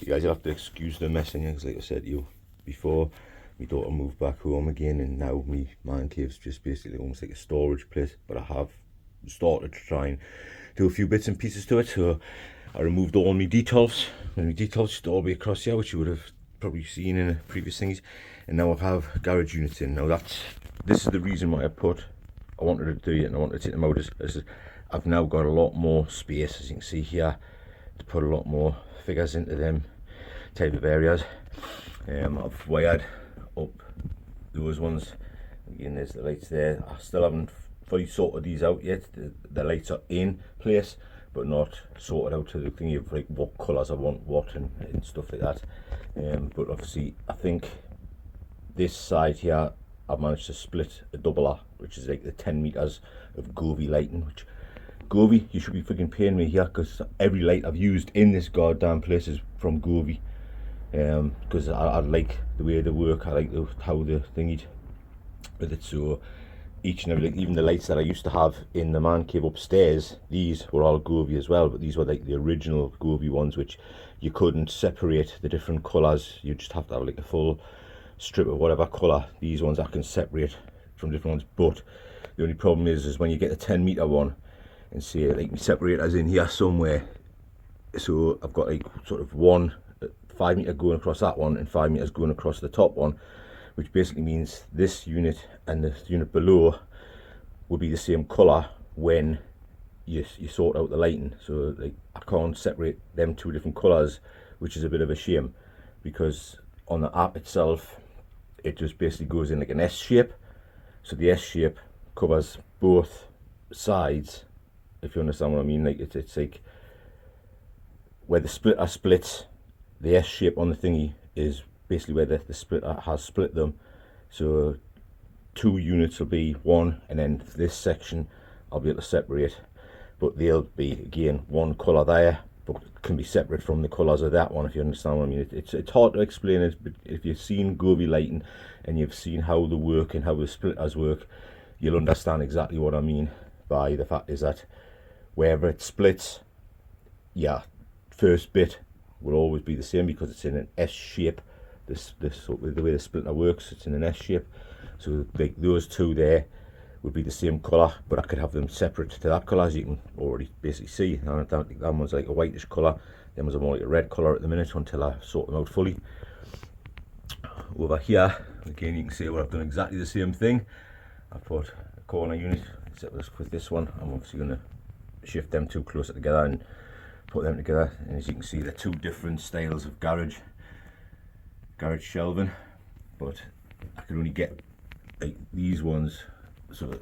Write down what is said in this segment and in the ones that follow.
you guys will have to excuse the mess in here, because like I said to you before, my daughter moved back home again, and now my man cave's just basically almost like a storage place. But I have started to try and do a few bits and pieces to it. So I removed all my details, and my details just all the way across here, which you would have probably seen in previous things. And now I have garage units in. Now this is the reason why I wanted to do it, and I wanted to take them out. Is I've now got a lot more space, as you can see here, to put a lot more figures into them type of areas. I've wired up those ones. Again, there's the lights there. I still haven't fully sorted these out yet. The lights are in place, but not sorted out to the thing of like what colours I want what and stuff like that. But obviously I think this side here I've managed to split a double R, which is like the 10 meters of Govee lighting. Which Govee, you should be freaking paying me here, because every light I've used in this goddamn place is from Govee. Because I like the way they work. I like how the thingy with it. So each and every, like, even the lights that I used to have in the man cave upstairs, these were all Govee as well, but these were like the original Govee ones, which you couldn't separate the different colours. You just have to have like a full strip of whatever colour. These ones I can separate from different ones, but the only problem is when you get the 10 meter one, and see like my separators in here somewhere. So I've got like sort of 5 meter going across that one and 5 meters going across the top one, which basically means this unit and the unit below will be the same colour when you sort out the lighting. So like I can't separate them two different colours, which is a bit of a shame, because on the app itself it just basically goes in like an S shape. So the S shape covers both sides, if you understand what I mean. Like it's like where the splitter splits, the S shape on the thingy is basically where the splitter has split them. So 2 units will be one, and then this section I'll be able to separate, but they'll be again one colour there, but can be separate from the colours of that one, if you understand what I mean. It's hard to explain it, but if you've seen Govee lighting and you've seen how they work and how the splitters work, you'll understand exactly what I mean by the fact is that wherever it splits, yeah, first bit will always be the same because it's in an S shape. The way the splitter works, it's in an S shape. So like those two there would be the same colour, but I could have them separate to that colour, as you can already basically see. And that one's like a whitish colour, them ones are more like a red colour at the minute until I sort them out fully. Over here, again, you can see where I've done exactly the same thing. I've put a corner unit, except with this one. I'm obviously going to shift them two closer together and put them together. And as you can see, they're two different styles of garage shelving, but I could only get like these ones. So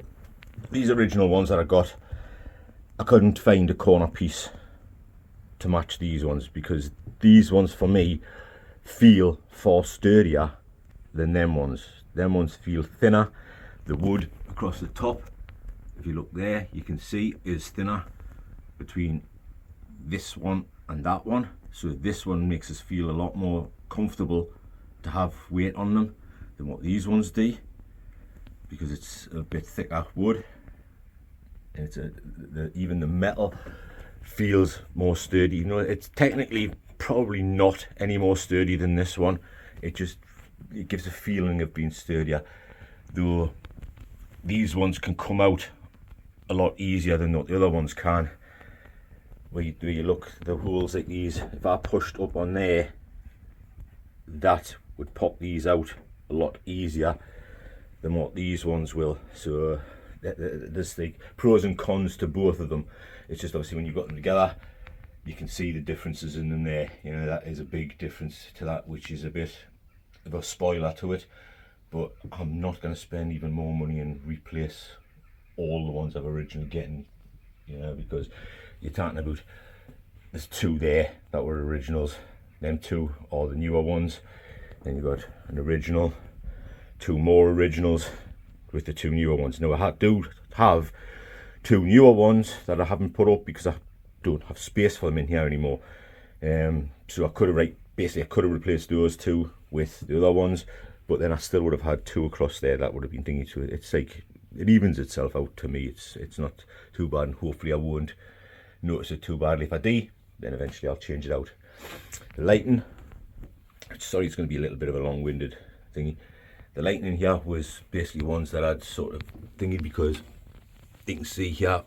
these original ones that I got, I couldn't find a corner piece to match these ones, because these ones for me feel far sturdier than them ones. Them ones feel thinner. The wood across the top, if you look there, you can see is thinner between this one and that one. So this one makes us feel a lot more comfortable to have weight on them than what these ones do, because it's a bit thicker wood, and it's even the metal feels more sturdy. You know, it's technically probably not any more sturdy than this one. It gives a feeling of being sturdier, though these ones can come out a lot easier than what the other ones can. Where you look, the holes like these, if I pushed up on there, that would pop these out a lot easier than what these ones will. So there's like pros and cons to both of them. It's just obviously when you've got them together, you can see the differences in them there. You know, that is a big difference to that, which is a bit of a spoiler to it. But I'm not going to spend even more money and replace all the ones I've originally getting, you know, because you're talking about, there's 2 there that were originals, them 2 are the newer ones, then you've got an original, 2 more originals with the 2 newer ones. Now I do have 2 newer ones that I haven't put up because I don't have space for them in here anymore. So I could have replaced those 2 with the other ones, but then I still would have had 2 across there that would have been thingy to it. It's like, it evens itself out to me. It's not too bad, and hopefully I won't notice it too badly. If I do, then eventually I'll change it out. The lighting, sorry, it's going to be a little bit of a long-winded thingy. The lighting in here was basically ones that I'd sort of thingy, because you can see here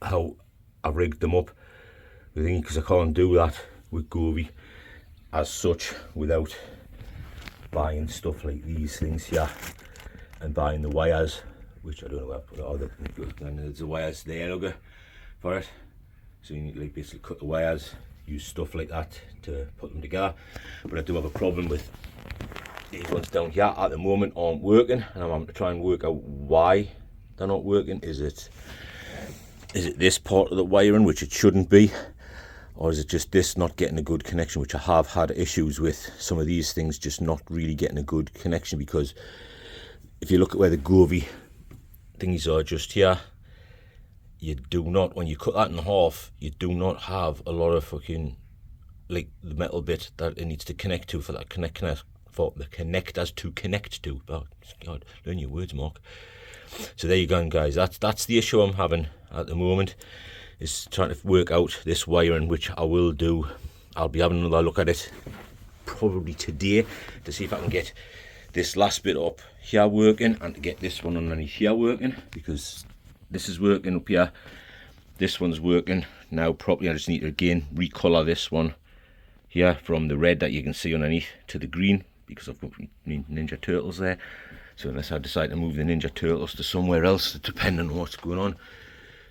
how I rigged them up with thingy, because I can't do that with Govee as such without buying stuff like these things here and buying the wires, which I don't know where I put all the, and there's the wires there, look for it. So you need to like basically cut the wires, use stuff like that to put them together. But I do have a problem with these ones down here at the moment aren't working, and I'm having to try and work out why they're not working. Is it this part of the wiring, which it shouldn't be, or is it just this not getting a good connection, which I have had issues with some of these things just not really getting a good connection? Because if you look at where the Govee thingies are just here, you do not, when you cut that in half, you do not have a lot of fucking, like, the metal bit that it needs to connect to for that for the connectors to connect to. Oh God, learn your words, Mark. So there you go, guys. That's the issue I'm having at the moment, is trying to work out this wiring, which I will do. I'll be having another look at it probably today to see if I can get this last bit up here working and to get this one underneath here working, because this is working up here, this one's working now properly. I just need to again recolor this one here from the red that you can see underneath to the green, because I've got Ninja Turtles there. So unless I decide to move the Ninja Turtles to somewhere else, depending on what's going on.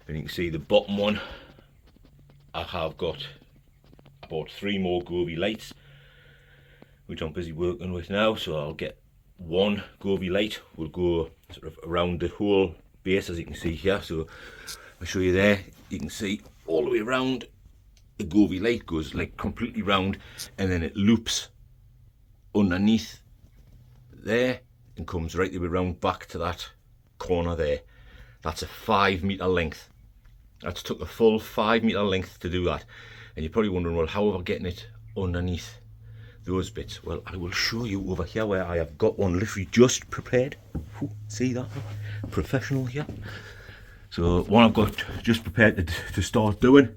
And you can see the bottom one, I have got about 3 more Govee lights, which I'm busy working with now. So I'll get one Govee light, will go sort of around the whole base, as you can see here. So I'll show you there. You can see all the way around. The Govee light goes like completely round, and then it loops underneath there and comes right the way around back to that corner there. That's a 5 meter length. That's took a full 5 meter length to do that. And you're probably wondering, well, how am I getting it underneath those bits? Well, I will show you over here where I have got one literally just prepared. Ooh, see that? Professional here. So one I've got just prepared to start doing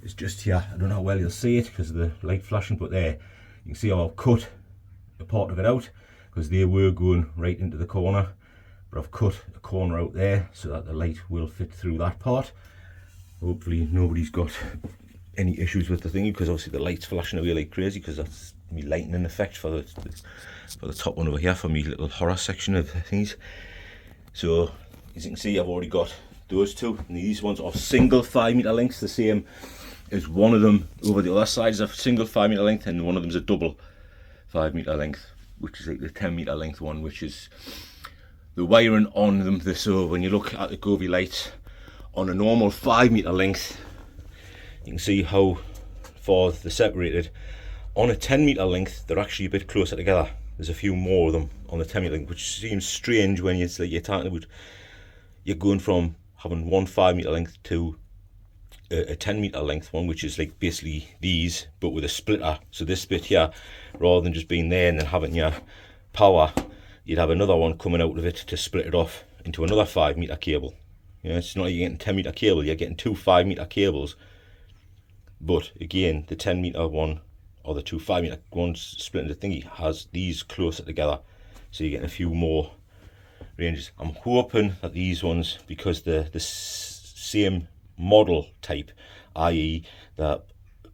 is just here. I don't know how well you'll see it because of the light flashing, but there you can see how I've cut a part of it out, because they were going right into the corner, but I've cut a corner out there so that the light will fit through that part. Hopefully nobody's got any issues with the thingy, because obviously the light's flashing away like crazy, because that's me lightning effect for the top one over here, for me little horror section of things. So as you can see, I've already got those two, and these ones are single 5 meter lengths, the same as one of them over the other side is a single 5 meter length, and one of them is a double 5 meter length, which is like the 10 meter length one, which is the wiring on them. So when you look at the Govee lights on a normal 5 meter length, you can see how far they're separated. On a 10 meter length, they're actually a bit closer together. There's a few more of them on the 10 meter length, which seems strange when it's like you're going from having one 5 meter length to a 10 meter length one, which is like basically these, but with a splitter. So this bit here, rather than just being there and then having your power, you'd have another one coming out of it to split it off into another 5 meter cable. You know, it's not like you're getting 10 meter cable, you're getting 2 5 meter cables. But again, the 10 meter one or the 2 5 meter ones split into thingy has these closer together, so you're getting a few more ranges. I'm hoping that these ones, because the same model type, i.e. that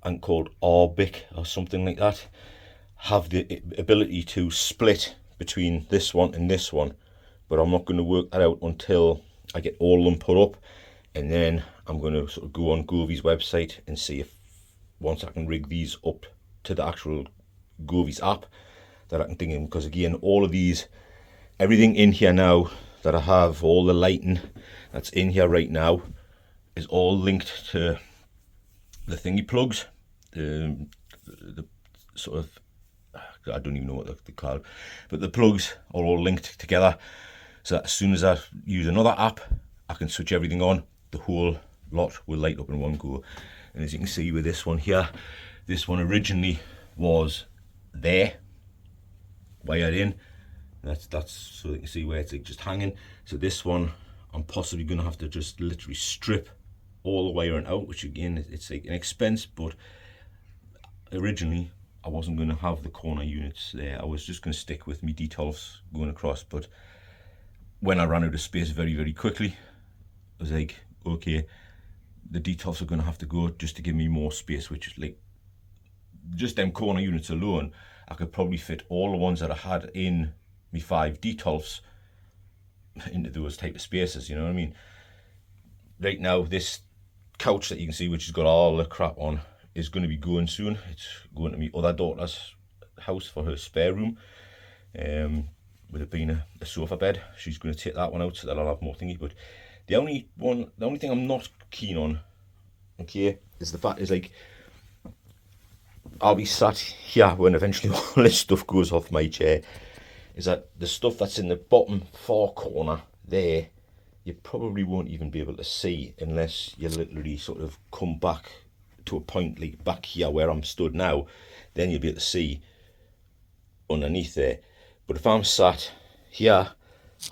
and called Orbic or something like that, have the ability to split between this one and this one. But I'm not going to work that out until I get all of them put up, and then I'm going to sort of go on Govee's website and see if once I can rig these up to the actual Govee's app, that I can think of. Because again, all of these, everything in here now that I have, all the lighting that's in here right now is all linked to the thingy plugs, the sort of, I don't even know what they're called, but the plugs are all linked together, so that as soon as I use another app, I can switch everything on, the whole lot will light up in one go. And as you can see with this one here, this one originally was there, wired in. That's so you can see where it's like just hanging. So this one, I'm possibly going to have to just literally strip all the wiring out, which again, it's like an expense, but originally I wasn't going to have the corner units there. I was just going to stick with me detolfs going across. But when I ran out of space very, very quickly, I was like, okay, the detolfs are going to have to go just to give me more space, which, like, just them corner units alone, I could probably fit all the ones that I had in me 5 detolfs into those type of spaces, you know what I mean? Right now, this couch that you can see, which has got all the crap on, is going to be going soon. It's going to my other daughter's house for her spare room. With it being a sofa bed, she's going to take that one out so that I'll have more thingy. But the only thing I'm not keen on, okay, is the fact is, like, I'll be sat here when eventually all this stuff goes off my chair, is that the stuff that's in the bottom 4 corner there, you probably won't even be able to see unless you literally sort of come back to a point like back here where I'm stood now. Then you'll be able to see underneath there. But if I'm sat here,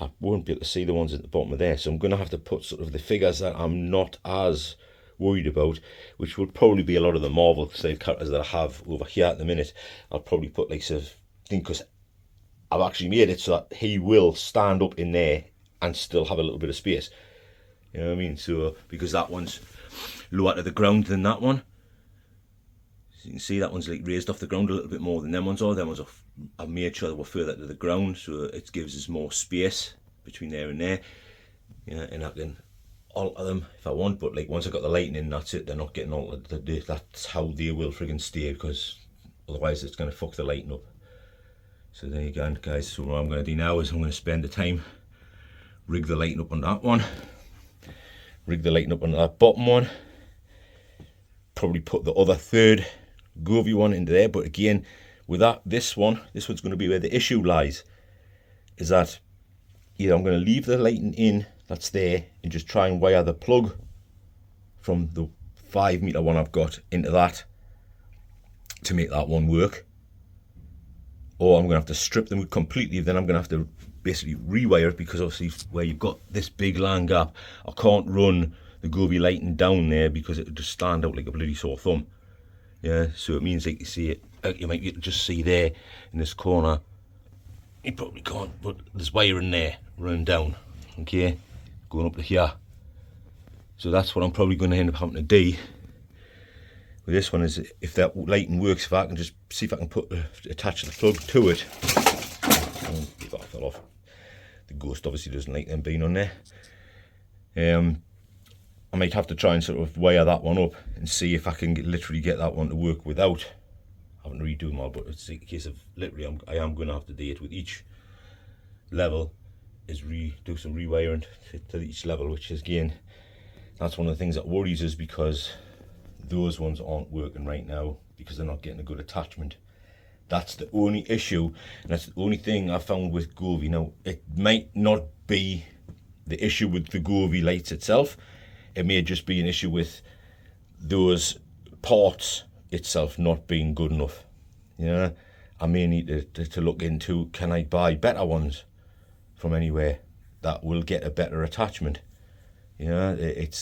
I won't be able to see the ones at the bottom of there. So I'm going to have to put sort of the figures that I'm not as worried about, which will probably be a lot of the Marvel style characters that I have over here at the minute. I'll probably put like sort of thing, because I've actually made it so that he will stand up in there and still have a little bit of space. You know what I mean? So, because that one's lower to the ground than that one. So you can see that one's like raised off the ground a little bit more than them ones are. Them ones I've made sure they were further to the ground, so it gives us more space between there and there. Yeah, and I can alter them if I want, but like once I got the lighting in, that's it. They're not getting altered. That's how they will friggin' stay, because otherwise it's going to fuck the lighting up. So there you go, guys. So what I'm going to do now is I'm going to spend the time, rig the lighting up on that one, rig the lighting up on that bottom one, probably put the other third Govey one into there. But again, with that, this one's going to be where the issue lies, is that either I'm going to leave the lighting in that's there and just try and wire the plug from the 5 meter one I've got into that to make that one work, or I'm going to have to strip them completely. Then I'm going to have to basically rewire it, because obviously where you've got this big long gap, I can't run the Govey lighting down there because it would just stand out like a bloody sore thumb. Yeah, so it means, like, you see it, you might be able to just see there in this corner, you probably can't, but there's wiring there running down, okay, going up to here. So that's what I'm probably going to end up having to do with this one, is if that lighting works, if I can just see if I can attach the plug to it. Oh, that fell off. The ghost obviously doesn't like them being on there. I might have to try and sort of wire that one up and see if I can literally get that one to work without having to redo them all. But it's a case of literally I am going to have to do it with each level, is do some rewiring to each level, which is, again, that's one of the things that worries us, because those ones aren't working right now because they're not getting a good attachment. That's the only issue, and that's the only thing I found with Govey. Now, it might not be the issue with the Govey lights itself. It may just be an issue with those parts itself not being good enough. Yeah, I may need to look into, can I buy better ones from anywhere that will get a better attachment? Yeah,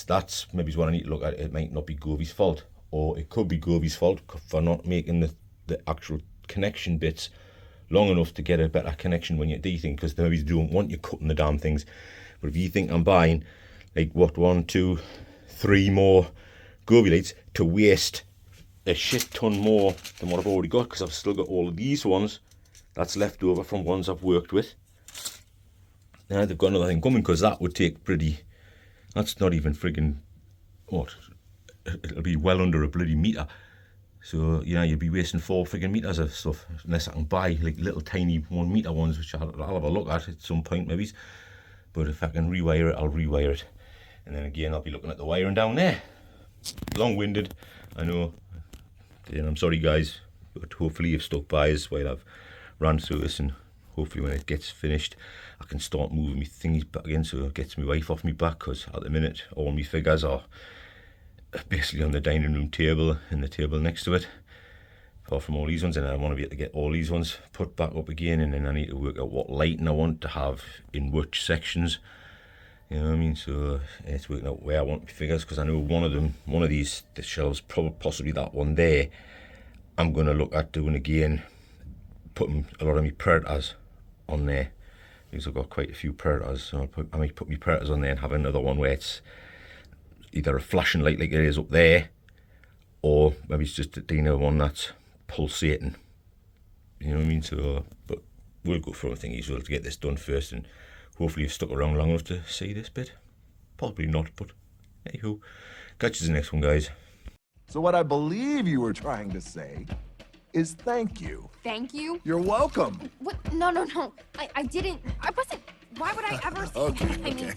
that's maybe what I need to look at. It might not be Govey's fault, or it could be Govey's fault for not making the actual connection bits long enough to get a better connection when you do things, because maybe they don't want you cutting the damn things. But if you think I'm buying like 1, 2, 3 more Govey lights to waste a shit ton more than what I've already got, because I've still got all of these ones that's left over from ones I've worked with. Now they've got another thing coming, because that would take that's not even friggin' what, it'll be well under a bloody meter. So, you know, you'd be wasting 4 friggin' meters of stuff, unless I can buy like little tiny 1 meter ones, which I'll have a look at some point maybe. But if I can rewire it, I'll rewire it. And then again, I'll be looking at the wiring down there. Long-winded, I know. And I'm sorry, guys, but hopefully you've stuck by us while I've ran through this, and hopefully when it gets finished, I can start moving my thingies back in, so it gets my wife off my back, because at the minute, all my figures are basically on the dining room table and the table next to it, apart from all these ones. And I want to be able to get all these ones put back up again, and then I need to work out what lighting I want to have in which sections. You know what I mean? So it's working out where I want my figures, because I know one of these, the shelves, possibly that one there, I'm going to look at doing again, putting a lot of my predators on there, because I've got quite a few predators. So I might put my predators on there and have another one where it's either a flashing light like it is up there, or maybe it's just a Dino one that's pulsating. You know what I mean? So, but we'll go for a thing as well to get this done first, and hopefully you've stuck around long enough to see this bit. Probably not, but anywho, catch you in the next one, guys. So what I believe you were trying to say is thank you. Thank you? You're welcome. What? No. I didn't. I wasn't. Why would I ever say that? I mean,